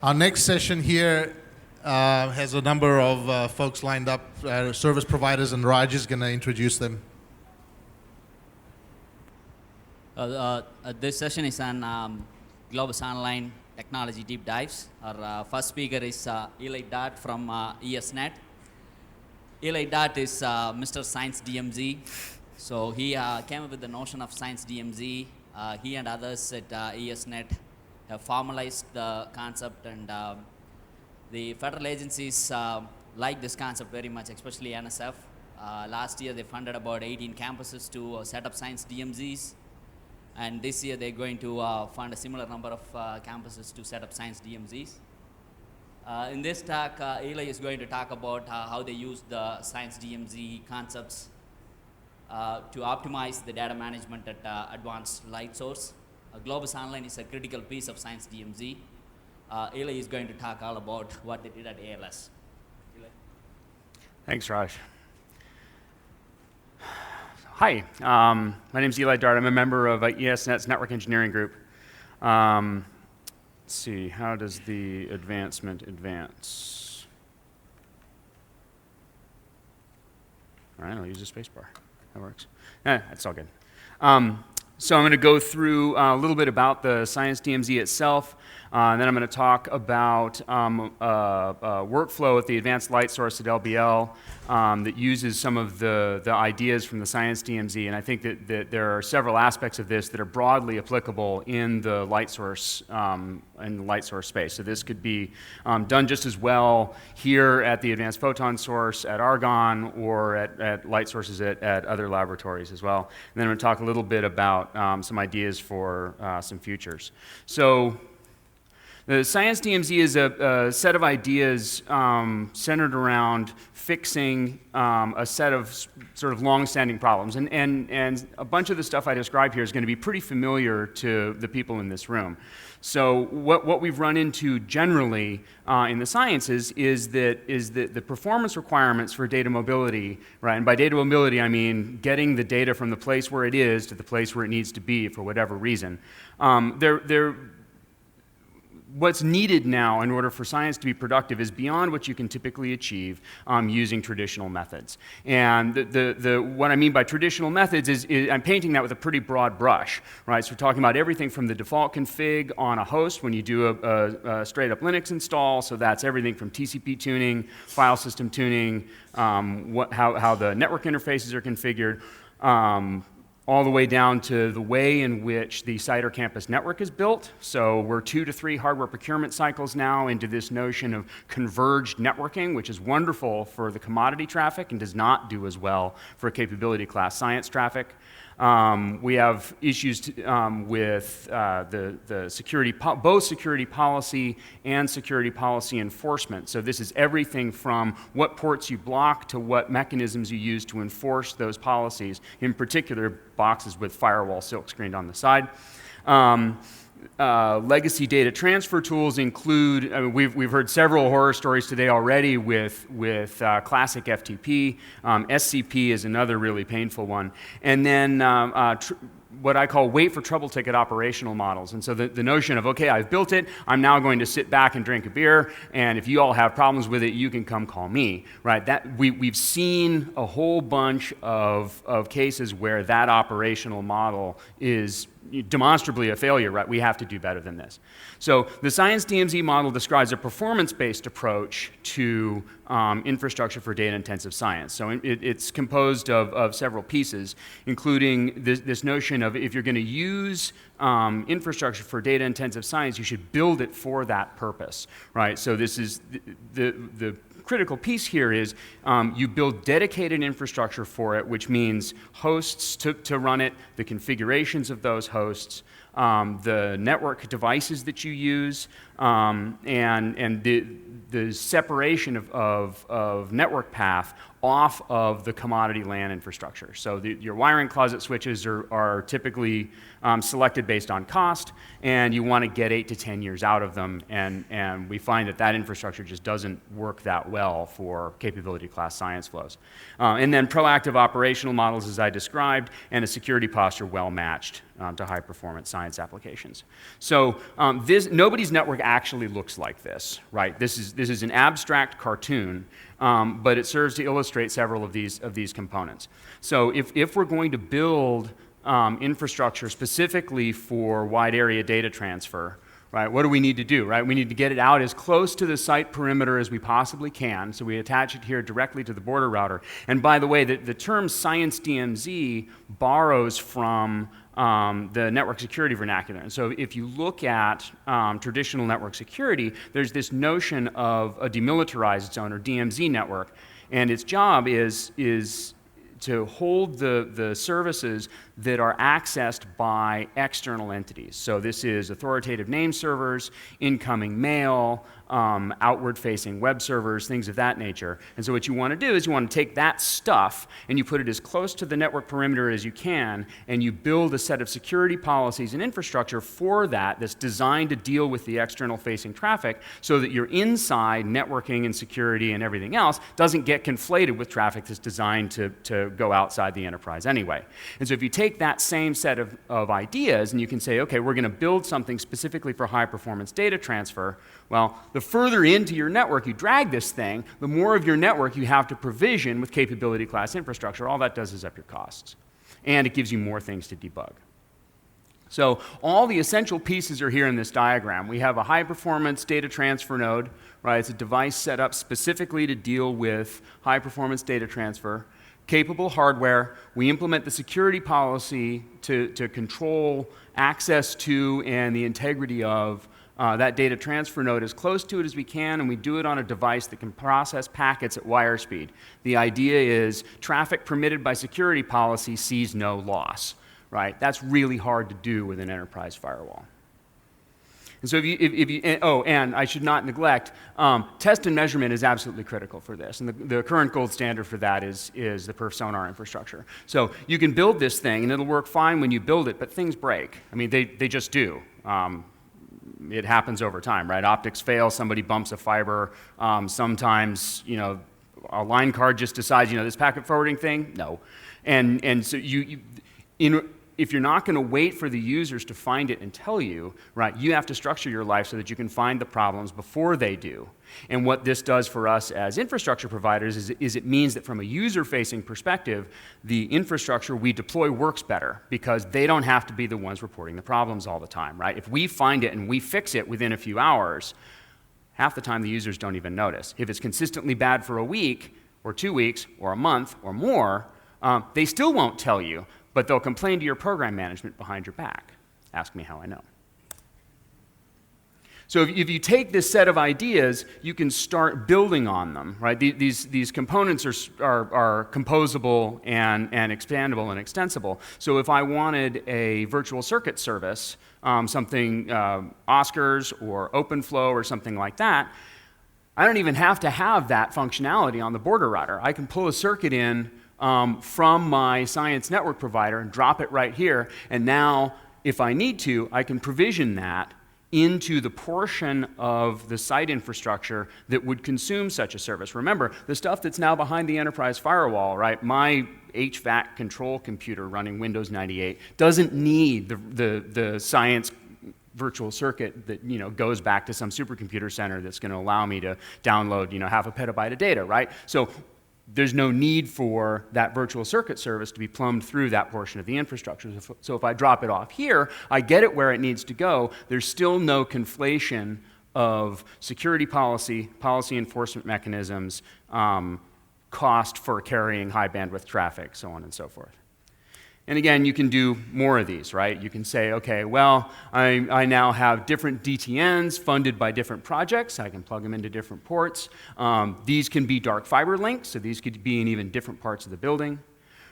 Our next session here has a number of folks lined up, service providers, and Raj is going to introduce them. This session is on Globus Online Technology Deep Dives. Our first speaker is Eli Dart from ESnet. Eli Dart is Mr. Science DMZ. So he came up with the notion of Science DMZ. He and others at ESnet have formalized the concept, and the federal agencies like this concept very much, especially NSF. Last year they funded about 18 campuses to set up Science DMZs, and this year they're going to fund a similar number of campuses to set up Science DMZs. In this talk, Eli is going to talk about how they use the Science DMZ concepts to optimize the data management at advanced light source. Globus Online is a critical piece of Science DMZ. Eli is going to talk all about what they did at ALS. Eli? Thanks, Raj. Hi, my name is Eli Dart. I'm a member of ESnet's Network Engineering Group. Let's see, how does the advancement advance? All right, I'll use the spacebar. That works. That's all good. So I'm going to go through a little bit about the Science DMZ itself, and then I'm going to talk about workflow at the advanced light source at LBL that uses some of the ideas from the Science DMZ, and I think that there are several aspects of this that are broadly applicable in the light source space. So this could be done just as well here at the advanced photon source at Argonne or at light sources at other laboratories as well. And then I'm going to talk a little bit about some ideas for some futures. So the Science DMZ is a set of ideas centered around fixing a set of sort of long-standing problems. And a bunch of the stuff I describe here is going to be pretty familiar to the people in this room. So what we've run into generally in the sciences is that the performance requirements for data mobility, right? And by data mobility, I mean getting the data from the place where it is to the place where it needs to be for whatever reason. What's needed now in order for science to be productive is beyond what you can typically achieve using traditional methods. And what I mean by traditional methods is I'm painting that with a pretty broad brush, right? So we're talking about everything from the default config on a host when you do a straight up Linux install. So that's everything from TCP tuning, file system tuning, how the network interfaces are configured, all the way down to the way in which the site or campus network is built. So we're 2 to 3 hardware procurement cycles now into this notion of converged networking, which is wonderful for the commodity traffic and does not do as well for capability class science traffic. We have issues with the security, both security policy and security policy enforcement. So this is everything from what ports you block to what mechanisms you use to enforce those policies, in particular boxes with firewall silkscreened on the side. Legacy data transfer tools include, we've heard several horror stories today already with classic FTP. SCP is another really painful one. And then what I call wait for trouble ticket operational models. And so the notion of, okay, I've built it, I'm now going to sit back and drink a beer, and if you all have problems with it, you can come call me, right? We've seen a whole bunch of cases where that operational model is demonstrably a failure, right? We have to do better than this. So the Science DMZ model describes a performance-based approach to infrastructure for data-intensive science. So it's composed of several pieces, including this notion of if you're going to use infrastructure for data-intensive science, you should build it for that purpose, right? So this is the critical piece here is you build dedicated infrastructure for it, which means hosts to run it, the configurations of those hosts, the network devices that you use, and the separation of network path off of the commodity LAN infrastructure. So your wiring closet switches are typically selected based on cost, and you want to get 8 to 10 years out of them, and we find that infrastructure just doesn't work that well for capability class science flows. And then proactive operational models, as I described, and a security posture well matched to high performance science science applications. So nobody's network actually looks like this, right? This is an abstract cartoon, but it serves to illustrate several of these components. So if we're going to build infrastructure specifically for wide area data transfer, right, what do we need to do, right? We need to get it out as close to the site perimeter as we possibly can, so we attach it here directly to the border router. And by the way, the term Science DMZ borrows from the network security vernacular. And so if you look at traditional network security, there's this notion of a demilitarized zone, or DMZ network, and its job is to hold the services that are accessed by external entities. So this is authoritative name servers, incoming mail, outward-facing web servers, things of that nature. And so what you want to do is you want to take that stuff and you put it as close to the network perimeter as you can, and you build a set of security policies and infrastructure for that that's designed to deal with the external-facing traffic so that your inside networking and security and everything else doesn't get conflated with traffic that's designed to go outside the enterprise anyway. And so if you take that same set of ideas and you can say, okay, we're going to build something specifically for high-performance data transfer, well, the further into your network you drag this thing, the more of your network you have to provision with capability class infrastructure. All that does is up your costs. And it gives you more things to debug. So all the essential pieces are here in this diagram. We have a high-performance data transfer node, right? It's a device set up specifically to deal with high-performance data transfer. Capable hardware. We implement the security policy to control access to and the integrity of that data transfer node as close to it as we can, and we do it on a device that can process packets at wire speed. The idea is traffic permitted by security policy sees no loss, right? That's really hard to do with an enterprise firewall. And so and I should not neglect, test and measurement is absolutely critical for this. And the current gold standard for that is the perf sonar infrastructure. So you can build this thing and it'll work fine when you build it, but things break. I mean, they just do. It happens over time, right? Optics fail, somebody bumps a fiber. Sometimes, a line card just decides, this packet forwarding thing, no. And so if you're not going to wait for the users to find it and tell you, right, you have to structure your life so that you can find the problems before they do. And what this does for us as infrastructure providers is it means that from a user-facing perspective, the infrastructure we deploy works better because they don't have to be the ones reporting the problems all the time, right? If we find it and we fix it within a few hours, half the time the users don't even notice. If it's consistently bad for a week or 2 weeks or a month or more, they still won't tell you, but they'll complain to your program management behind your back. Ask me how I know. So if you take this set of ideas, you can start building on them, right? These components are composable and expandable and extensible. So if I wanted a virtual circuit service, something Oscars or OpenFlow or something like that, I don't even have to have that functionality on the border router. I can pull a circuit in from my science network provider and drop it right here. And now, if I need to, I can provision that into the portion of the site infrastructure that would consume such a service. Remember, the stuff that's now behind the enterprise firewall, right? My HVAC control computer running Windows 98 doesn't need the science virtual circuit that goes back to some supercomputer center that's going to allow me to download half a petabyte of data, right? So there's no need for that virtual circuit service to be plumbed through that portion of the infrastructure. So if I drop it off here, I get it where it needs to go. There's still no conflation of security policy, policy enforcement mechanisms, cost for carrying high bandwidth traffic, so on and so forth. And again, you can do more of these, right? You can say, okay, well, I now have different DTNs funded by different projects. I can plug them into different ports. These can be dark fiber links, so these could be in even different parts of the building,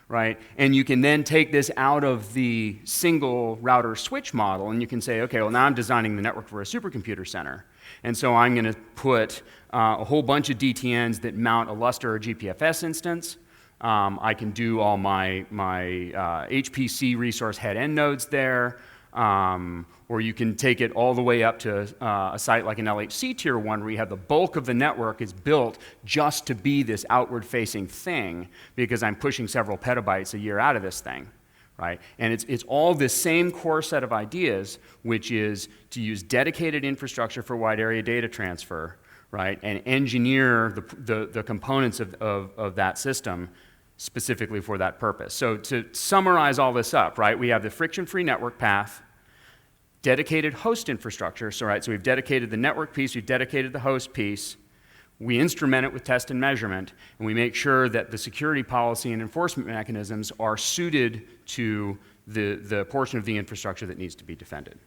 right? And you can then take this out of the single router switch model, and you can say, okay, well, now I'm designing the network for a supercomputer center. And so I'm going to put a whole bunch of DTNs that mount a Lustre or GPFS instance. I can do all my HPC resource head-end nodes there, or you can take it all the way up to a site like an LHC Tier 1 where you have the bulk of the network is built just to be this outward-facing thing because I'm pushing several petabytes a year out of this thing, right? And it's all this same core set of ideas, which is to use dedicated infrastructure for wide area data transfer, right? And engineer the components of that system specifically for that purpose. So to summarize all this up, right, we have the friction-free network path, dedicated host infrastructure, so we've dedicated the network piece, we've dedicated the host piece, we instrument it with test and measurement, and we make sure that the security policy and enforcement mechanisms are suited to the portion of the infrastructure that needs to be defended.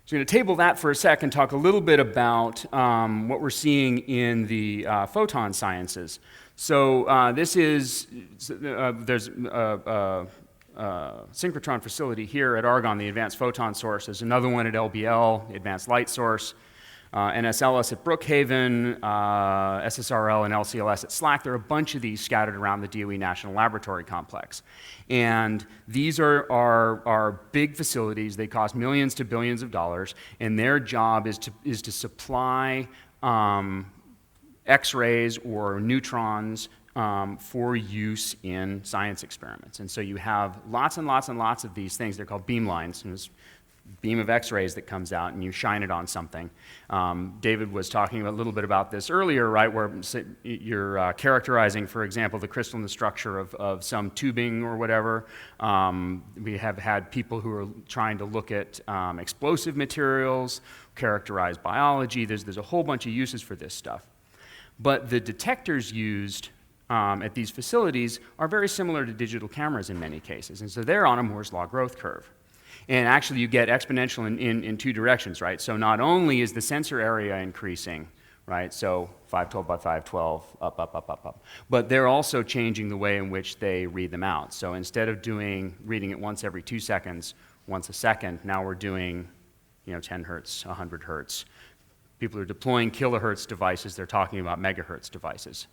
So I'm going to table that for a sec and talk a little bit about what we're seeing in the Photon Sciences. So this is, there's a synchrotron facility here at Argonne, the Advanced Photon Source. There's another one at LBL, the Advanced Light Source. NSLS at Brookhaven, SSRL and LCLS at SLAC. There are a bunch of these scattered around the DOE National Laboratory Complex. And these are big facilities. They cost millions to billions of dollars, and their job is to supply X-rays or neutrons for use in science experiments. And so you have lots and lots and lots of these things. They're called beamlines. And beam of X-rays that comes out and you shine it on something. David was talking a little bit about this earlier, right, where you're characterizing, for example, the crystalline structure of some tubing or whatever. We have had people who are trying to look at explosive materials, characterize biology. There's a whole bunch of uses for this stuff. But the detectors used at these facilities are very similar to digital cameras in many cases, and so they're on a Moore's Law growth curve. And actually, you get exponential in two directions, right? So not only is the sensor area increasing, right? So 512 by 512, up. But they're also changing the way in which they read them out. So instead of reading it once every 2 seconds, once a second, now we're doing, 10 hertz, 100 hertz. People are deploying kilohertz devices. They're talking about megahertz devices.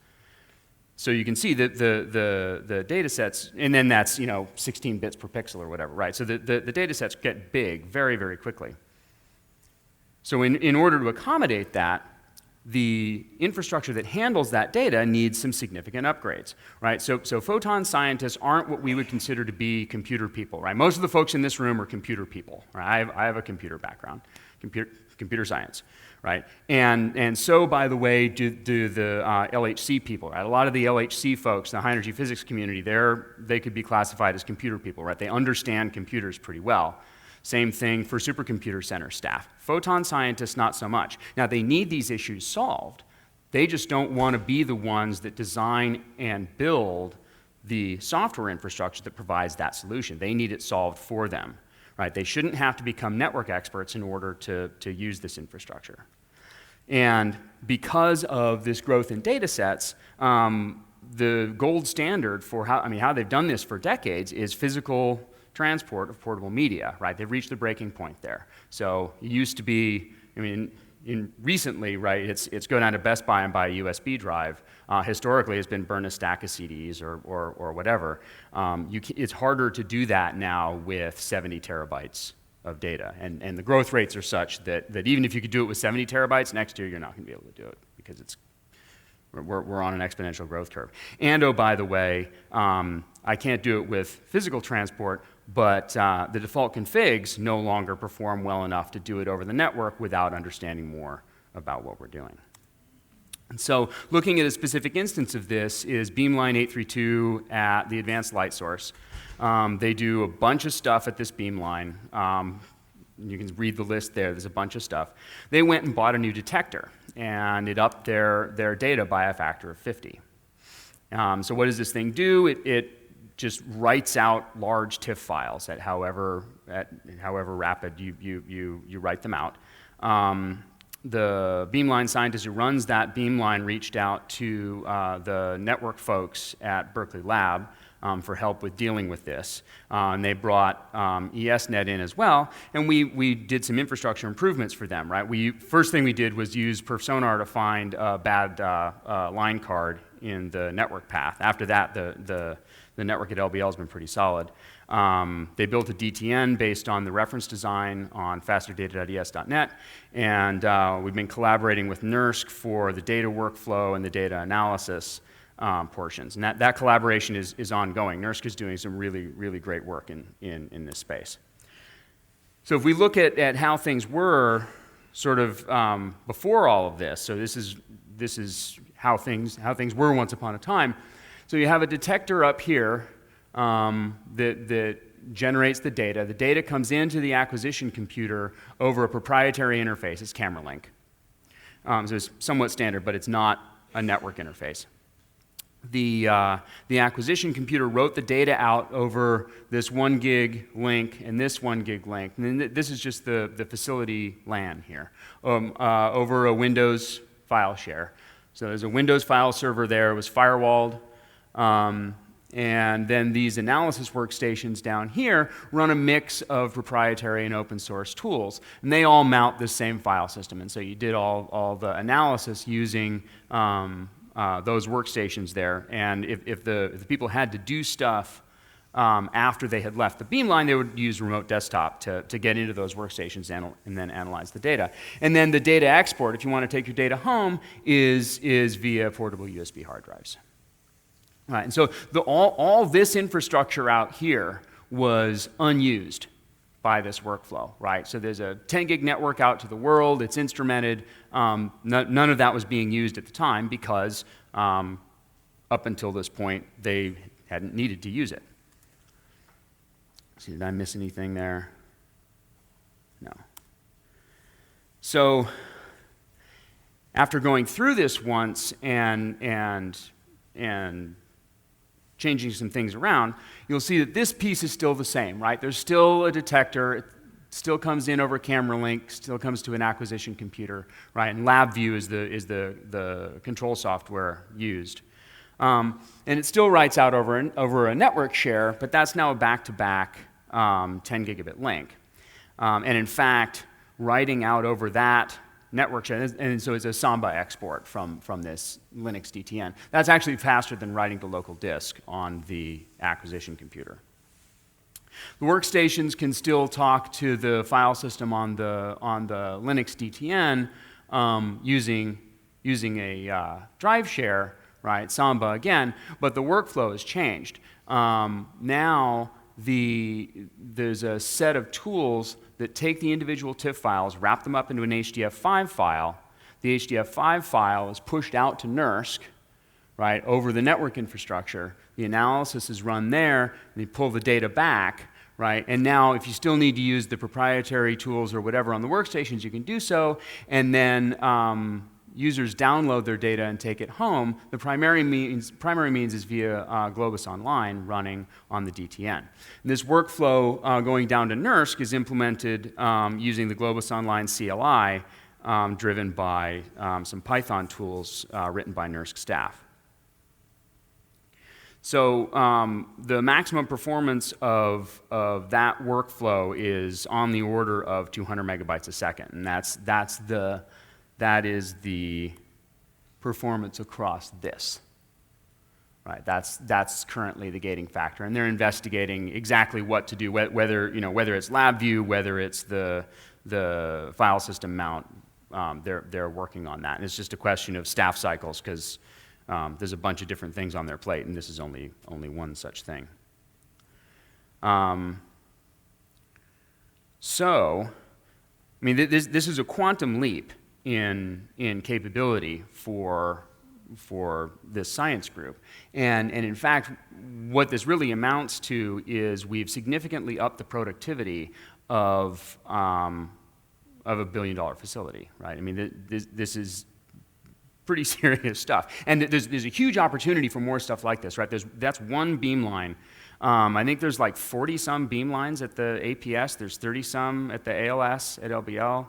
So you can see that the data sets, and then that's 16 bits per pixel or whatever, right? So the data sets get big very, very quickly. So in order to accommodate that, the infrastructure that handles that data needs some significant upgrades, right? So photon scientists aren't what we would consider to be computer people, right? Most of the folks in this room are computer people, right? I have a computer background, computer science. Right, and so, by the way, do the LHC people. Right, a lot of the LHC folks, the high energy physics community, they could be classified as computer people. Right, they understand computers pretty well. Same thing for supercomputer center staff. Photon scientists, not so much. Now, they need these issues solved. They just don't want to be the ones that design and build the software infrastructure that provides that solution. They need it solved for them. Right? They shouldn't have to become network experts in order to use this infrastructure. And because of this growth in data sets, the gold standard for how they've done this for decades is physical transport of portable media. Right? They've reached the breaking point there. So it used to be, recently, right, it's go down to Best Buy and buy a USB drive. Historically, it's been burn a stack of CDs or whatever. It's harder to do that now with 70 terabytes of data. And the growth rates are such that even if you could do it with 70 terabytes, next year you're not going to be able to do it because we're on an exponential growth curve. And oh, by the way, I can't do it with physical transport, but the default configs no longer perform well enough to do it over the network without understanding more about what we're doing. And so looking at a specific instance of this is beamline 832 at the Advanced Light Source. They do a bunch of stuff at this beamline. You can read the list there. There's a bunch of stuff. They went and bought a new detector, and it upped their data by a factor of 50. So what does this thing do? It just writes out large TIFF files at however rapid you write them out. The beamline scientist who runs that beamline reached out to the network folks at Berkeley Lab for help with dealing with this. And they brought ESnet in as well, and we did some infrastructure improvements for them, right? First thing we did was use PerfSonar to find a bad line card in the network path. After that, the network at LBL has been pretty solid. They built a DTN based on the reference design on fasterdata.es.net, and we've been collaborating with NERSC for the data workflow and the data analysis. portions. And that collaboration is ongoing. NERSC is doing some really, really great work in this space. So if we look at how things were sort of before all of this, so this is how things were once upon a time. So you have a detector up here that generates the data. The data comes into the acquisition computer over a proprietary interface. It's camera link. So it's somewhat standard, but it's not a network interface. The acquisition computer wrote the data out over this 1 gig link and this 1 gig link. And then this is just the facility LAN here, over a Windows file share. So there's a Windows file server there. It was firewalled. And then these analysis workstations down here run a mix of proprietary and open source tools. And they all mount the same file system. And so you did all the analysis using those workstations there. And if the people had to do stuff after they had left the beamline, they would use remote desktop to get into those workstations and then analyze the data. And then the data export, if you want to take your data home, is via portable USB hard drives. Right, and so all this infrastructure out here was unused by this workflow, right? So there's a 10 gig network out to the world, it's instrumented. None of that was being used at the time because up until this point, they hadn't needed to use it. See, did I miss anything there? No. So after going through this once and changing some things around, you'll see that this piece is still the same, right? There's still a detector, it still comes in over camera link, still comes to an acquisition computer, right? And LabVIEW is the control software used. And it still writes out over a network share, but that's now a back-to-back 10 gigabit link. And in fact, writing out over that network share, and so it's a Samba export from this Linux DTN. That's actually faster than writing to local disk on the acquisition computer. The workstations can still talk to the file system on the Linux DTN using a drive share, right? Samba again, but the workflow has changed. Now there's a set of tools that take the individual TIFF files, wrap them up into an HDF5 file. The HDF5 file is pushed out to NERSC, right, over the network infrastructure. The analysis is run there, and they pull the data back, right? And now if you still need to use the proprietary tools or whatever on the workstations, you can do so, and then users download their data and take it home. The primary means is via Globus Online running on the DTN. And this workflow going down to NERSC is implemented using the Globus Online CLI driven by some Python tools written by NERSC staff. So the maximum performance of that workflow is on the order of 200 megabytes a second, and that is the performance across this. Right, that's currently the gating factor, and they're investigating exactly what to do, whether it's LabVIEW, whether it's the file system mount. They're working on that, and it's just a question of staff cycles because there's a bunch of different things on their plate, and this is only one such thing. So, I mean, this is a quantum leap in capability for this science group. And in fact, what this really amounts to is we've significantly upped the productivity of a $1 billion facility, right? I mean, this is pretty serious stuff. And there's a huge opportunity for more stuff like this, right? That's one beamline. I think there's like 40-some beamlines at the APS. There's 30-some at the ALS, at LBL.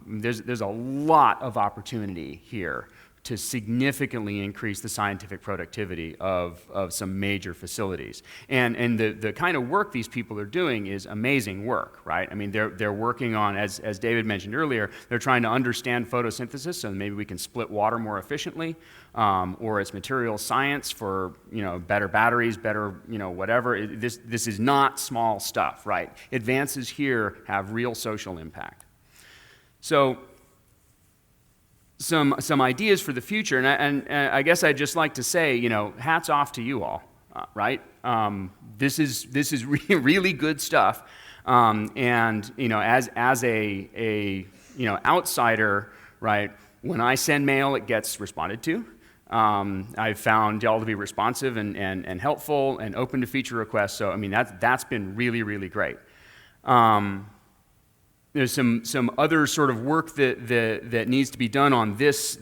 There's a lot of opportunity here to significantly increase the scientific productivity of some major facilities. And the kind of work these people are doing is amazing work, right? I mean, they're working on, as David mentioned earlier, they're trying to understand photosynthesis, so maybe we can split water more efficiently, or it's material science for, better batteries, better, whatever. This is not small stuff, right? Advances here have real social impact. So some ideas for the future, and I guess I'd just like to say, hats off to you all, right? This is really good stuff, and as a outsider, right? When I send mail, it gets responded to. I've found y'all to be responsive and helpful and open to feature requests. So I mean that's been really great. There's some other sort of work that needs to be done on this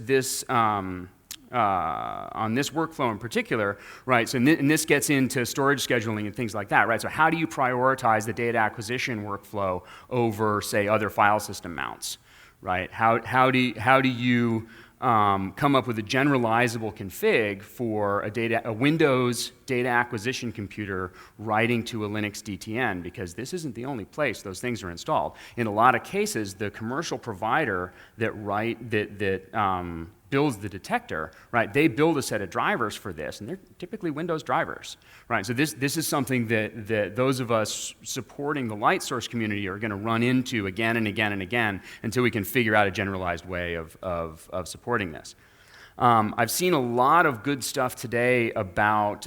workflow in particular, right? So and this gets into storage scheduling and things like that, right? So how do you prioritize the data acquisition workflow over, say, other file system mounts, right? How do you come up with a generalizable config for a Windows data acquisition computer writing to a Linux DTN, because this isn't the only place those things are installed. In a lot of cases, the commercial provider that builds the detector, right? They build a set of drivers for this, and they're typically Windows drivers, right? So this is something that those of us supporting the light source community are going to run into again and again and again until we can figure out a generalized way of supporting this. I've seen a lot of good stuff today about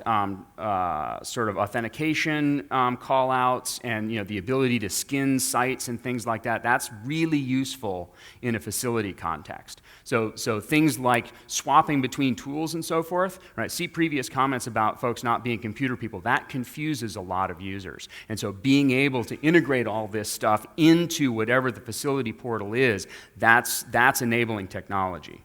sort of authentication call-outs and the ability to skin sites and things like that. That's really useful in a facility context. So things like swapping between tools and so forth, right? See previous comments about folks not being computer people. That confuses a lot of users. And so being able to integrate all this stuff into whatever the facility portal is, that's enabling technology.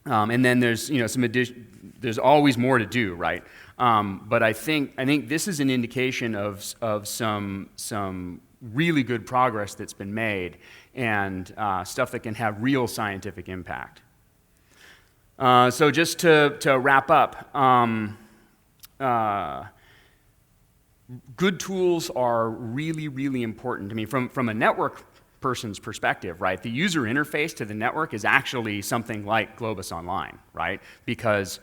And then there's there's always more to do, right? But I think this is an indication of some really good progress that's been made and stuff that can have real scientific impact. So just to wrap up, good tools are really important. I mean, from a network person's perspective, right? The user interface to the network is actually something like Globus Online, right? Because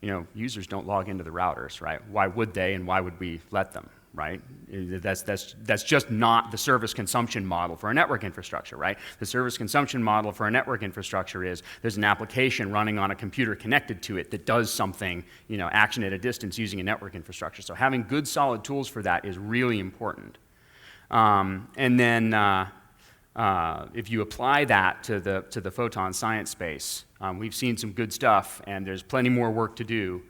users don't log into the routers, right? Why would they, and why would we let them, right? That's just not the service consumption model for a network infrastructure, right? The service consumption model for a network infrastructure is there's an application running on a computer connected to it that does something, action at a distance using a network infrastructure. So having good solid tools for that is really important. And then if you apply that to the photon science space, we've seen some good stuff, and there's plenty more work to do,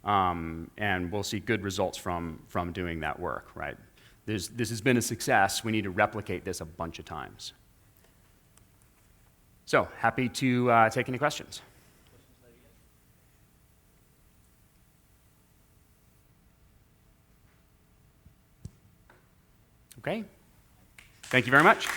and we'll see good results from doing that work, right? This has been a success. We need to replicate this a bunch of times. So happy to take any questions. Okay. Thank you very much.